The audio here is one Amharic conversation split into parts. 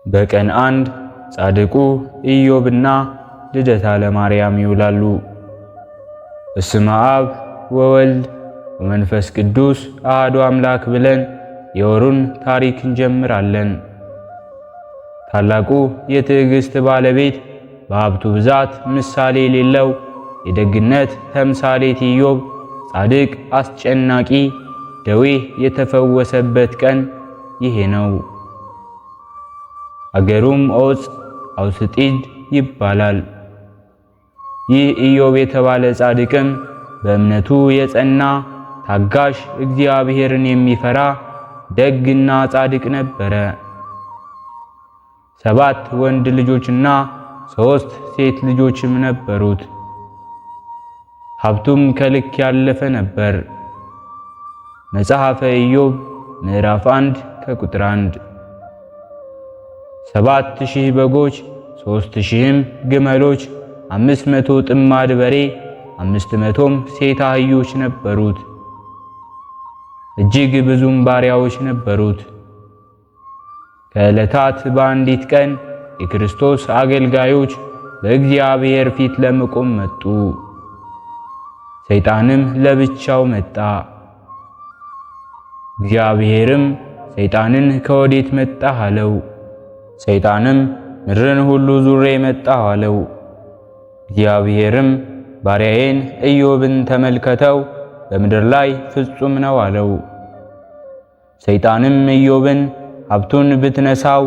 በቀን አንድ ጻድቁ ኢዮብና ልደታ ለማርያም ይውላሉ። በስመ አብ ወወልድ ወመንፈስ ቅዱስ አሐዱ አምላክ ብለን የወሩን ታሪክ እንጀምራለን። ታላቁ የትዕግስት ባለቤት በሀብቱ ብዛት ምሳሌ የሌለው የደግነት ተምሳሌት ኢዮብ ጻድቅ አስጨናቂ ደዌ የተፈወሰበት ቀን ይሄ ነው። አገሩም ዖፅ አውስጢድ ይባላል። ይህ ኢዮብ የተባለ ጻድቅም በእምነቱ የጸና ታጋሽ፣ እግዚአብሔርን የሚፈራ ደግና ጻድቅ ነበረ። 7 ወንድ ልጆችና 3 ሴት ልጆችም ነበሩት። ሀብቱም ከልክ ያለፈ ነበር። መጽሐፈ ኢዮብ ምዕራፍ 1 ከቁጥር 1። 7,000 በጎች 3,000 ግመሎች 500 ጥማድ በሬ 500ም ሴት አህዮች ነበሩት። እጅግ ብዙም ባሪያዎች ነበሩት። ከዕለታት በአንዲት ቀን የክርስቶስ አገልጋዮች በእግዚአብሔር ፊት ለመቆም መጡ። ሰይጣንም ለብቻው መጣ። እግዚአብሔርም ሰይጣንን ከወዴት መጣህ አለው። ሰይጣንም ምድርን ሁሉ ዙሬ መጣሁ አለው። እግዚአብሔርም ባሪያዬን ኢዮብን ተመልከተው፣ በምድር ላይ ፍጹም ነው አለው። ሰይጣንም ኢዮብን ሀብቱን ብትነሳው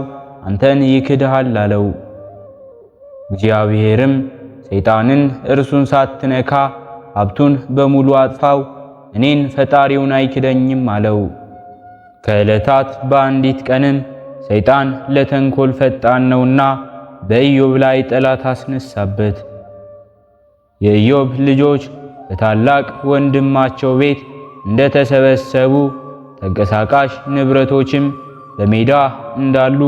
አንተን ይክድሃል አለው። እግዚአብሔርም ሰይጣንን እርሱን ሳትነካ ሀብቱን በሙሉ አጥፋው፣ እኔን ፈጣሪውን አይክደኝም አለው። ከዕለታት በአንዲት ቀንም ሰይጣን ለተንኮል ፈጣን ነውና በኢዮብ ላይ ጠላት አስነሳበት። የኢዮብ ልጆች በታላቅ ወንድማቸው ቤት እንደተሰበሰቡ ተንቀሳቃሽ ንብረቶችም በሜዳ እንዳሉ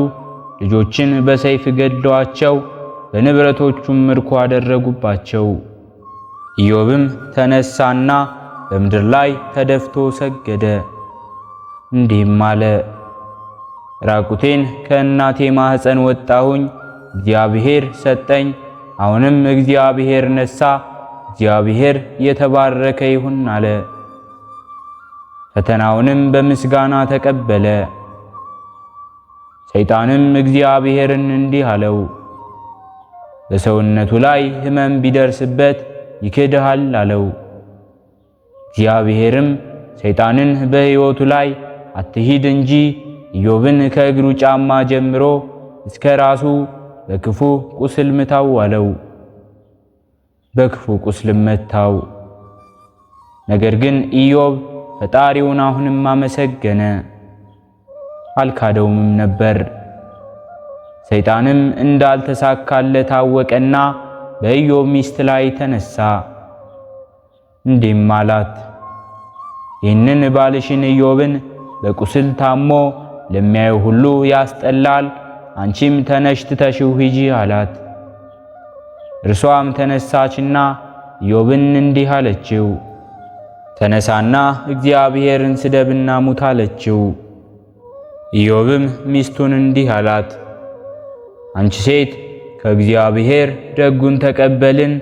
ልጆችን በሰይፍ ገድለዋቸው በንብረቶቹም ምርኮ አደረጉባቸው። ኢዮብም ተነሳና በምድር ላይ ተደፍቶ ሰገደ፣ እንዲህም አለ: ራቁቴን ከእናቴ ማኅፀን ወጣሁኝ፣ እግዚአብሔር ሰጠኝ፣ አሁንም እግዚአብሔር ነሳ፣ እግዚአብሔር የተባረከ ይሁን አለ። ፈተናውንም በምስጋና ተቀበለ። ሰይጣንም እግዚአብሔርን እንዲህ አለው: በሰውነቱ ላይ ሕመም ቢደርስበት ይክድሃል አለው። እግዚአብሔርም ሰይጣንን በሕይወቱ ላይ አትሂድ እንጂ ኢዮብን ከእግሩ ጫማ ጀምሮ እስከ ራሱ በክፉ ቁስል ምታው አለው። በክፉ ቁስልም መታው። ነገር ግን ኢዮብ ፈጣሪውን አሁንም አመሰገነ፣ አልካደውም ነበር። ሰይጣንም እንዳልተሳካለት አወቀና በኢዮብ ሚስት ላይ ተነሳ። እንዲህም አላት: ይህንን ባልሽን ኢዮብን በቁስል ታሞ ለሚያየው ሁሉ ያስጠላል፣ አንቺም ተነሽ ትተሽው ሂጂ አላት። እርሷም ተነሳችና ኢዮብን እንዲህ አለችው: ተነሳና እግዚአብሔርን ስደብና ሙት አለችው። ኢዮብም ሚስቱን እንዲህ አላት: አንቺ ሴት ከእግዚአብሔር ደጉን ተቀበልን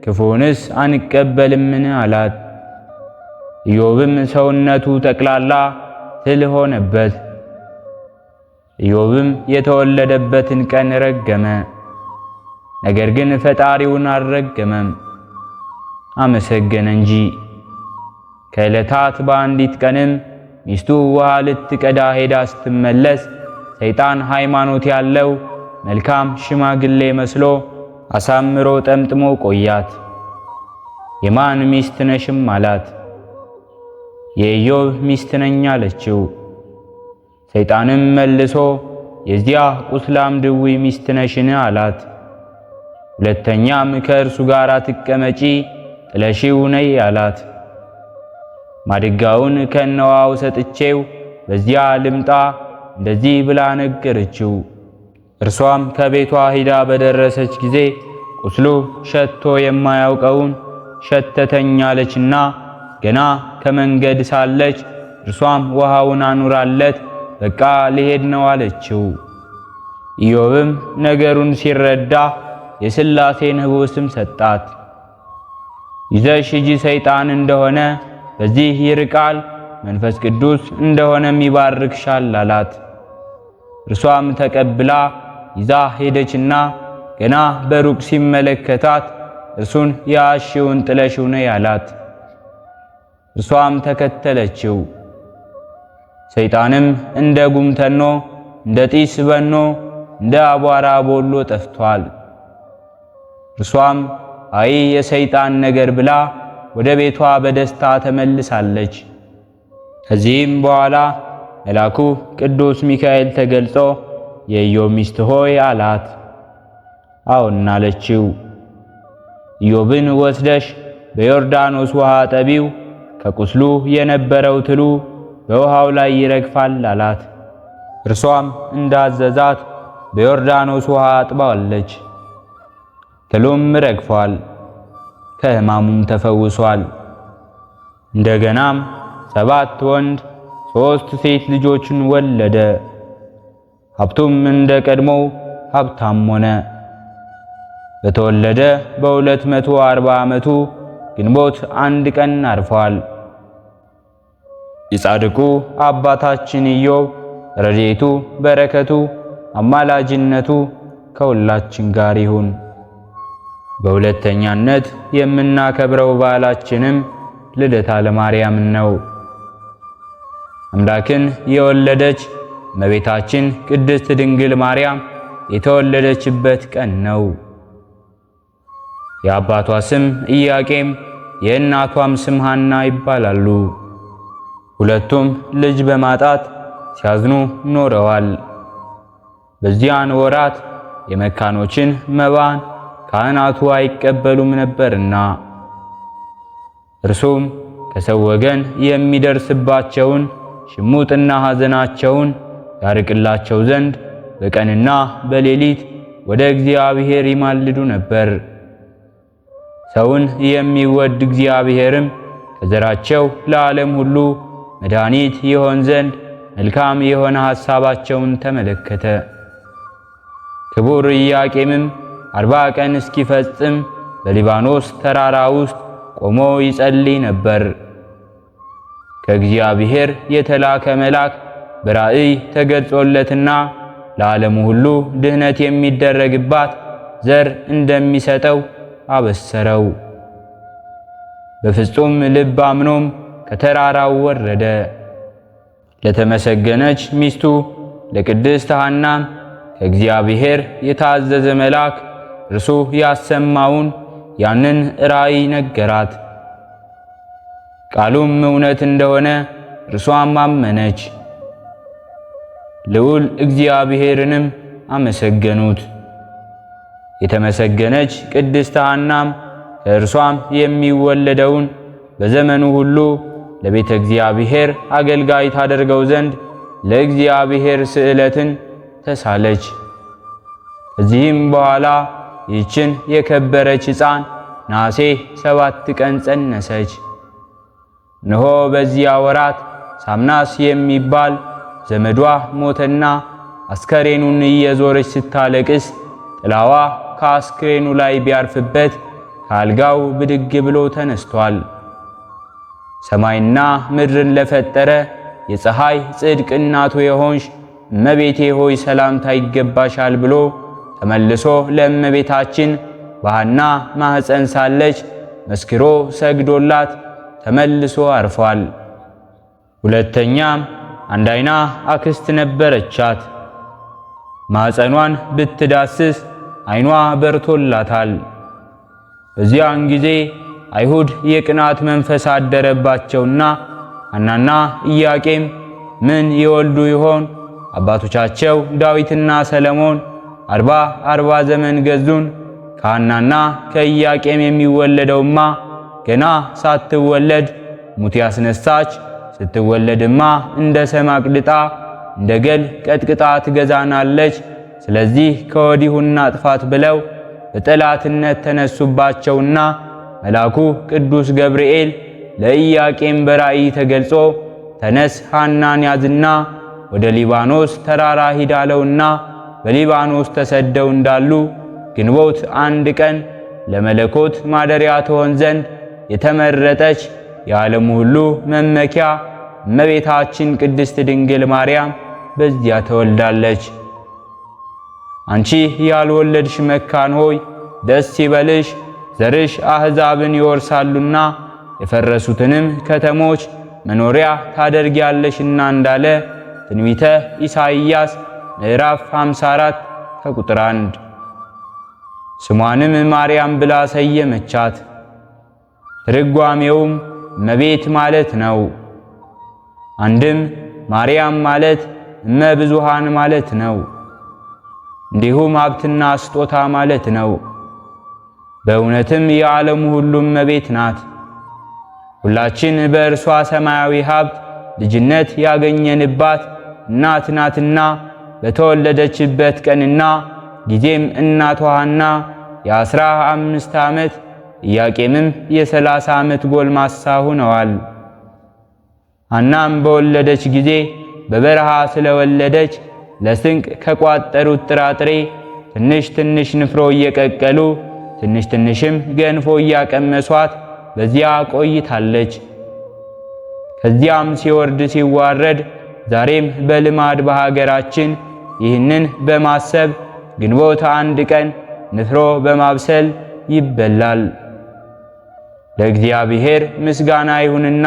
ክፉንስ አንቀበልምን አላት። ኢዮብም ሰውነቱ ጠቅላላ ትል ሆነበት። ኢዮብም የተወለደበትን ቀን ረገመ፣ ነገር ግን ፈጣሪውን አልረገመም፣ አመሰገነ እንጂ። ከዕለታት በአንዲት ቀንም ሚስቱ ውሃ ልትቀዳ ሄዳ ስትመለስ ሰይጣን ሃይማኖት ያለው መልካም ሽማግሌ መስሎ አሳምሮ ጠምጥሞ ቆያት። የማን ሚስት ነሽም አላት። የኢዮብ ሚስት ነኝ አለችው። ሰይጣንም መልሶ የዚያ ቁስላም ድውይ ሚስት ነሽን አላት። ሁለተኛም ከእርሱ ጋር አትቀመጪ ጥለሺው ነይ አላት። ማድጋውን ከነዋው ሰጥቼው በዚያ ልምጣ እንደዚህ ብላ ነገረችው። እርሷም ከቤቷ ሂዳ በደረሰች ጊዜ ቁስሉ ሸቶ የማያውቀውን ሸተተኝ አለችና ገና ከመንገድ ሳለች እርሷም ውሃውን አኑራለት በቃ ሊሄድ ነው አለችው። ኢዮብም ነገሩን ሲረዳ የሥላሴን ኅቡዕ ስም ሰጣት። ይዘሽ ሂጂ፣ ሰይጣን እንደሆነ በዚህ ይርቃል፣ መንፈስ ቅዱስ እንደሆነም ይባርክሻል አላት። እርሷም ተቀብላ ይዛ ሄደችና ገና በሩቅ ሲመለከታት እርሱን ያሽውን ጥለሽው ነይ አላት። እርሷም ተከተለችው። ሰይጣንም እንደ ጉም ተኖ እንደ ጢስ በኖ እንደ አቧራ ቦሎ ጠፍቷል። እርሷም አይ የሰይጣን ነገር ብላ ወደ ቤቷ በደስታ ተመልሳለች። ከዚህም በኋላ መልአኩ ቅዱስ ሚካኤል ተገልጾ የኢዮብ ሚስት ሆይ አላት። አዎን አለችው። ኢዮብን ወስደሽ በዮርዳኖስ ውሃ ጠቢው፣ ከቁስሉ የነበረው ትሉ በውሃው ላይ ይረግፋል አላት። እርሷም እንዳዘዛት በዮርዳኖስ ውሃ አጥባዋለች። ትሉም ረግፏል፣ ከሕማሙም ተፈውሷል። እንደገናም 7 ወንድ 3 ሴት ልጆችን ወለደ። ሀብቱም እንደ ቀድሞው ሀብታም ሆነ። በተወለደ በ240 ዓመቱ ግንቦት 1 ቀን አርፏል። የጻድቁ አባታችን ኢዮብ ረድኤቱ በረከቱ አማላጅነቱ ከሁላችን ጋር ይሁን። በሁለተኛነት የምናከብረው በዓላችንም ልደታ ለማርያም ነው። አምላክን የወለደች እመቤታችን ቅድስት ድንግል ማርያም የተወለደችበት ቀን ነው። የአባቷ ስም ኢያቄም የእናቷም ስም ሐና ይባላሉ። ሁለቱም ልጅ በማጣት ሲያዝኑ ኖረዋል። በዚያን ወራት የመካኖችን መባን ካህናቱ አይቀበሉም ነበርና እርሱም ከሰው ወገን የሚደርስባቸውን ሽሙጥና ሐዘናቸውን ያርቅላቸው ዘንድ በቀንና በሌሊት ወደ እግዚአብሔር ይማልዱ ነበር። ሰውን የሚወድ እግዚአብሔርም ከዘራቸው ለዓለም ሁሉ መድኃኒት ይሆን ዘንድ መልካም የሆነ ሐሳባቸውን ተመለከተ። ክቡር ኢያቄምም 40 ቀን እስኪፈጽም በሊባኖስ ተራራ ውስጥ ቆሞ ይጸልይ ነበር። ከእግዚአብሔር የተላከ መልአክ በራእይ ተገልጾለትና ለዓለሙ ሁሉ ድህነት የሚደረግባት ዘር እንደሚሰጠው አበሰረው። በፍጹም ልብ አምኖም ከተራራው ወረደ። ለተመሰገነች ሚስቱ ለቅድስት ሐናም ከእግዚአብሔር የታዘዘ መልአክ እርሱ ያሰማውን ያንን ራእይ ነገራት። ቃሉም እውነት እንደሆነ እርሷም አመነች። ልዑል እግዚአብሔርንም አመሰገኑት። የተመሰገነች ቅድስት ሐናም ከእርሷም የሚወለደውን በዘመኑ ሁሉ ለቤተ እግዚአብሔር አገልጋይ ታደርገው ዘንድ ለእግዚአብሔር ስዕለትን ተሳለች። ከዚህም በኋላ ይህችን የከበረች ሕፃን ነሐሴ 7 ቀን ጸነሰች። እነሆ በዚያ ወራት ሳምናስ የሚባል ዘመዷ ሞተና አስከሬኑን እየዞረች ስታለቅስ ጥላዋ ከአስክሬኑ ላይ ቢያርፍበት ከአልጋው ብድግ ብሎ ተነስቷል። ሰማይና ምድርን ለፈጠረ የፀሐይ ጽድቅ እናቱ የሆንሽ እመቤቴ ሆይ ሰላምታ ይገባሻል ብሎ ተመልሶ ለእመቤታችን በሐና ማኅፀን ሳለች መስክሮ ሰግዶላት ተመልሶ አርፏል። ሁለተኛም አንድ ዓይና አክስት ነበረቻት። ማኅፀኗን ብትዳስስ ዓይኗ በርቶላታል። በዚያን ጊዜ አይሁድ የቅናት መንፈስ አደረባቸውና ሐናና ኢያቄም ምን ይወልዱ ይሆን? አባቶቻቸው ዳዊትና ሰለሞን 40 ዘመን ገዙን። ከሐናና ከኢያቄም የሚወለደውማ ገና ሳትወለድ ሙት ያስነሳች፣ ስትወለድማ እንደ ሰም አቅልጣ እንደ ገል ቀጥቅጣ ትገዛናለች። ስለዚህ ከወዲሁ እናጥፋት ብለው በጠላትነት ተነሱባቸውና መልአኩ ቅዱስ ገብርኤል ለኢያቄም በራእይ ተገልጾ ተነስ ሐናን ያዝና ወደ ሊባኖስ ተራራ ሂድ አለውና በሊባኖስ ተሰደው እንዳሉ ግንቦት አንድ ቀን ለመለኮት ማደሪያ ትሆን ዘንድ የተመረጠች የዓለም ሁሉ መመኪያ እመቤታችን ቅድስት ድንግል ማርያም በዚያ ተወልዳለች። አንቺ ያልወለድሽ መካን ሆይ ደስ ይበልሽ፣ ዘርሽ አሕዛብን ይወርሳሉና የፈረሱትንም ከተሞች መኖሪያ ታደርጊያለሽና እንዳለ ትንቢተ ኢሳይያስ ምዕራፍ 54 ከቁጥር 1። ስሟንም ማርያም ብላ ሰየመቻት። ትርጓሜውም እመቤት ማለት ነው። አንድም ማርያም ማለት እመ ብዙሃን ማለት ነው። እንዲሁም ሀብትና ስጦታ ማለት ነው። በእውነትም የዓለሙ ሁሉ እመቤት ናት። ሁላችን በእርሷ ሰማያዊ ሀብት ልጅነት ያገኘንባት እናት ናትና በተወለደችበት ቀንና ጊዜም እናቷ ሐና የ15 ዓመት ኢያቄምም የ30 ዓመት ጎልማሳ ሆነዋል። ሐናም በወለደች ጊዜ በበረሃ ስለወለደች ለስንቅ ከቋጠሩት ጥራጥሬ ትንሽ ትንሽ ንፍሮ እየቀቀሉ ትንሽ ትንሽም ገንፎ እያቀመሷት በዚያ ቆይታለች። ከዚያም ሲወርድ ሲዋረድ ዛሬም በልማድ በሀገራችን ይህንን በማሰብ ግንቦት አንድ ቀን ንፍሮ በማብሰል ይበላል። ለእግዚአብሔር ምስጋና ይሁንና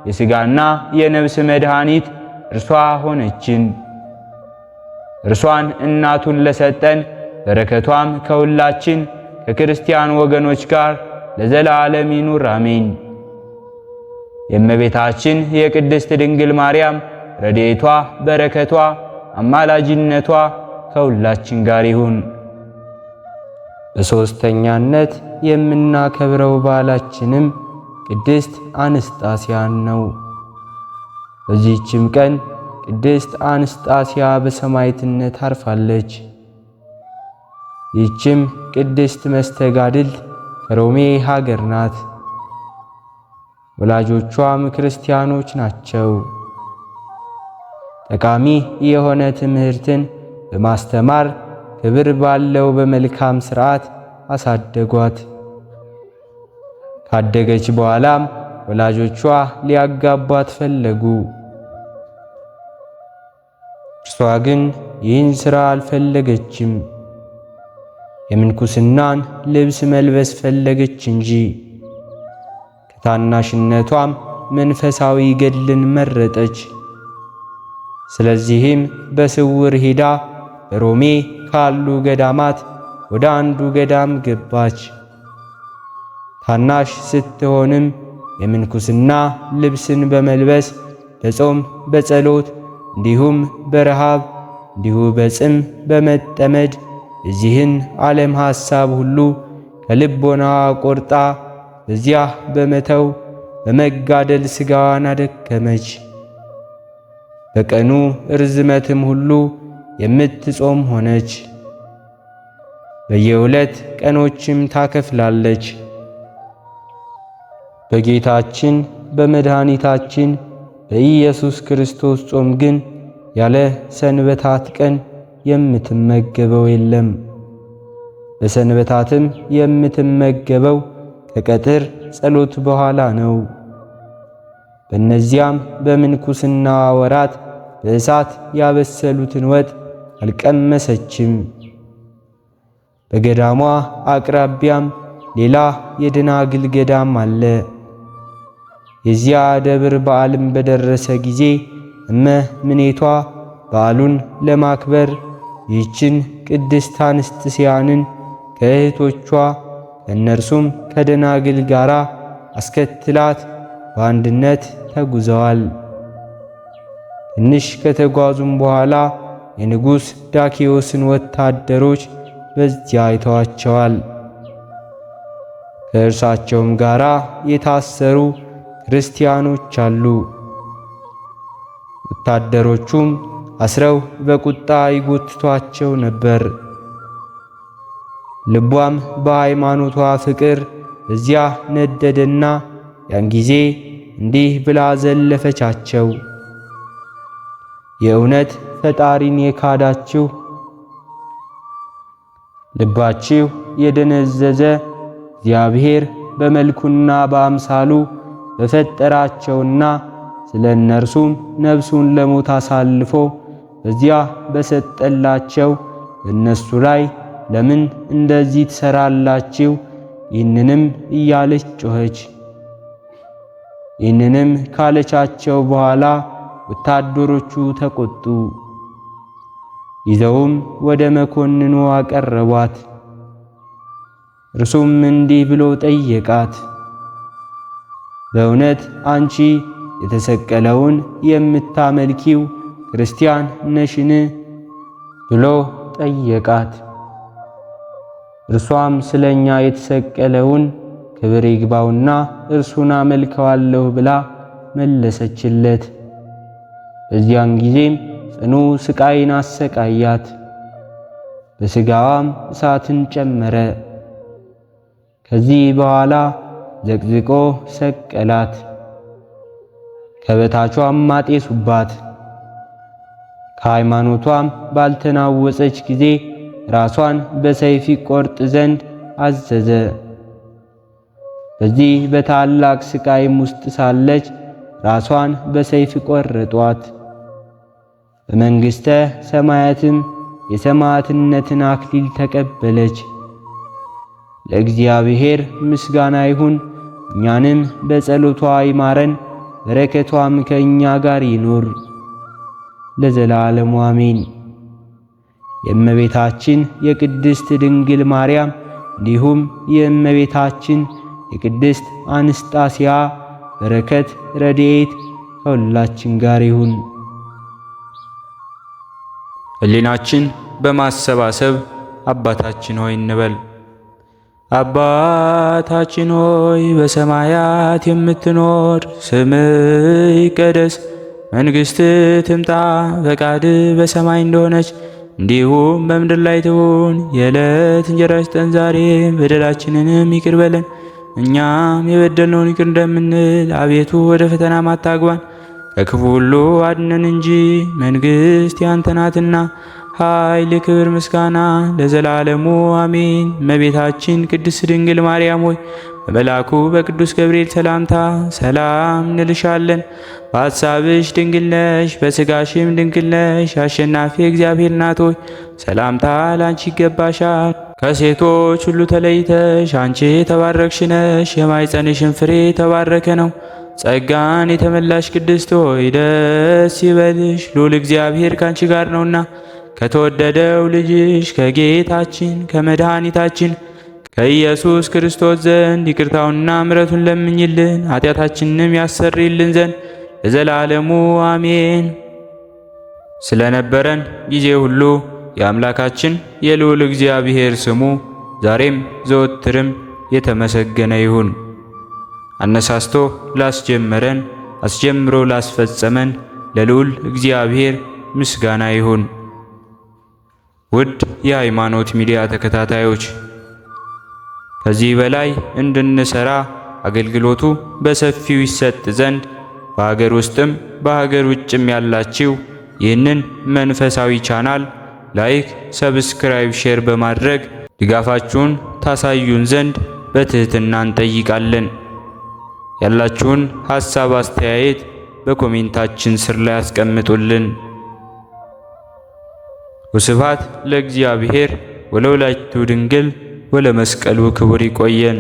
የሥጋና የነፍስ መድኃኒት እርሷ ሆነችን። እርሷን እናቱን ለሰጠን በረከቷም ከሁላችን ከክርስቲያን ወገኖች ጋር ለዘላለም ይኑር አሜን። የእመቤታችን የቅድስት ድንግል ማርያም ረድኤቷ፣ በረከቷ፣ አማላጅነቷ ከሁላችን ጋር ይሁን። በሦስተኛነት የምናከብረው በዓላችንም ቅድስት አንስጣስያን ነው። በዚህችም ቀን ቅድስት አንስጣስያ በሰማዕትነት አርፋለች። ይህችም ቅድስት መስተጋድልት ከሮሜ ሀገር ናት። ወላጆቿም ክርስቲያኖች ናቸው። ጠቃሚ የሆነ ትምህርትን በማስተማር ክብር ባለው በመልካም ሥርዓት አሳደጓት። ካደገች በኋላም ወላጆቿ ሊያጋቧት ፈለጉ። እርሷ ግን ይህን ሥራ አልፈለገችም። የምንኩስናን ልብስ መልበስ ፈለገች እንጂ። ከታናሽነቷም መንፈሳዊ ገድልን መረጠች። ስለዚህም በስውር ሄዳ በሮሜ ካሉ ገዳማት ወደ አንዱ ገዳም ገባች። ታናሽ ስትሆንም የምንኩስና ልብስን በመልበስ በጾም በጸሎት እንዲሁም በረሃብ እንዲሁ በጽም በመጠመድ የዚህን ዓለም ሐሳብ ሁሉ ከልቦናዋ ቆርጣ በዚያ በመተው በመጋደል ሥጋዋን አደከመች። በቀኑ ርዝመትም ሁሉ የምትጾም ሆነች። በየሁለት ቀኖችም ታከፍላለች። በጌታችን በመድኃኒታችን በኢየሱስ ክርስቶስ ጾም ግን ያለ ሰንበታት ቀን የምትመገበው የለም። በሰንበታትም የምትመገበው ከቀትር ጸሎት በኋላ ነው። በእነዚያም በምንኩስና ወራት በእሳት ያበሰሉትን ወጥ አልቀመሰችም። በገዳሟ አቅራቢያም ሌላ የደናግል ገዳም አለ። የዚያ ደብር በዓልም በደረሰ ጊዜ እመምኔቷ በዓሉን ለማክበር ይህችን ቅድስት አንስጥስያንን ከእህቶቿ ከእነርሱም ከደናግል ጋር አስከትላት በአንድነት ተጉዘዋል። ትንሽ ከተጓዙም በኋላ የንጉሥ ዳኪዎስን ወታደሮች በዚያ አይተዋቸዋል። ከእርሳቸውም ጋር የታሰሩ ክርስቲያኖች አሉ። ወታደሮቹም አስረው በቁጣ ይጎትቷቸው ነበር። ልቧም በሃይማኖቷ ፍቅር በዚያ ነደደና ያን ጊዜ እንዲህ ብላ ዘለፈቻቸው። የእውነት ፈጣሪን የካዳችሁ ልባችሁ የደነዘዘ እግዚአብሔር በመልኩና በአምሳሉ በፈጠራቸውና ስለ እነርሱም ነፍሱን ለሞት አሳልፎ በዚያ በሰጠላቸው በእነሱ ላይ ለምን እንደዚህ ትሰራላችሁ? ይህንንም እያለች ጮኸች። ይህንንም ካለቻቸው በኋላ ወታደሮቹ ተቆጡ። ይዘውም ወደ መኮንኑ አቀረቧት። እርሱም እንዲህ ብሎ ጠየቃት፣ በእውነት አንቺ የተሰቀለውን የምታመልኪው ክርስቲያን ነሽን? ብሎ ጠየቃት። እርሷም ስለኛ የተሰቀለውን ክብር ይግባውና እርሱን አመልከዋለሁ ብላ መለሰችለት። በዚያን ጊዜም ጽኑ ስቃይን አሰቃያት። በሥጋዋም እሳትን ጨመረ። ከዚህ በኋላ ዘቅዝቆ ሰቀላት። ከበታቿም አጤሱባት። ከሃይማኖቷም ባልተናወጸች ጊዜ ራሷን በሰይፍ ይቆርጥ ዘንድ አዘዘ። በዚህ በታላቅ ስቃይም ውስጥ ሳለች ራሷን በሰይፍ ቆረጧት። በመንግሥተ ሰማያትም የሰማዕትነትን አክሊል ተቀበለች። ለእግዚአብሔር ምስጋና ይሁን፣ እኛንም በጸሎቷ ይማረን፣ በረከቷም ከእኛ ጋር ይኑር ለዘላለሙ አሜን። የእመቤታችን የቅድስት ድንግል ማርያም እንዲሁም የእመቤታችን የቅድስት አንስጣስያ በረከት ረድኤት ከሁላችን ጋር ይሁን። ሕሊናችን በማሰባሰብ አባታችን ሆይ እንበል። አባታችን ሆይ በሰማያት የምትኖር፣ ስምህ ይቀደስ፣ መንግሥትህ ትምጣ፣ ፈቃድህ በሰማይ እንደሆነች እንዲሁም በምድር ላይ ትሁን። የዕለት እንጀራችንን ስጠን ዛሬ፣ በደላችንንም ይቅር በለን እኛም የበደልነውን ይቅር እንደምንል፣ አቤቱ ወደ ፈተናም አታግባን ከክፉ ሁሉ አድነን እንጂ መንግሥት ያንተ ናትና ኃይል፣ ክብር፣ ምስጋና ለዘላለሙ አሜን። እመቤታችን ቅድስት ድንግል ማርያም ሆይ በመልአኩ በቅዱስ ገብርኤል ሰላምታ ሰላም እንልሻለን። በሐሳብሽ ድንግል ነሽ፣ በሥጋሽም ድንግል ነሽ። አሸናፊ እግዚአብሔር እናት ሆይ ሰላምታ ላንቺ ይገባሻል። ከሴቶች ሁሉ ተለይተሽ አንቺ የተባረክሽ ነሽ፣ የማኅፀንሽን ፍሬ የተባረከ ነው። ጸጋን የተመላሽ ቅድስት ሆይ ደስ ይበልሽ፣ ልዑል እግዚአብሔር ካንቺ ጋር ነውና ከተወደደው ልጅሽ ከጌታችን ከመድኃኒታችን ከኢየሱስ ክርስቶስ ዘንድ ይቅርታውንና ምሕረቱን ለምኝልን ኃጢአታችንንም ያሰርይልን ዘንድ ለዘላለሙ አሜን። ስለነበረን ጊዜ ሁሉ የአምላካችን የልዑል እግዚአብሔር ስሙ ዛሬም ዘወትርም የተመሰገነ ይሁን። አነሳስቶ ላስጀመረን አስጀምሮ ላስፈጸመን ለልዑል እግዚአብሔር ምስጋና ይሁን። ውድ የሃይማኖት ሚዲያ ተከታታዮች ከዚህ በላይ እንድንሰራ አገልግሎቱ በሰፊው ይሰጥ ዘንድ በሀገር ውስጥም በሀገር ውጭም ያላችሁ ይህንን መንፈሳዊ ቻናል ላይክ፣ ሰብስክራይብ፣ ሼር በማድረግ ድጋፋችሁን ታሳዩን ዘንድ በትህትና እንጠይቃለን። ያላችሁን ሐሳብ አስተያየት በኮሜንታችን ስር ላይ አስቀምጡልን። ወስብሐት ለእግዚአብሔር ወለወላዲቱ ድንግል ወለመስቀሉ ክቡር። ይቆየን።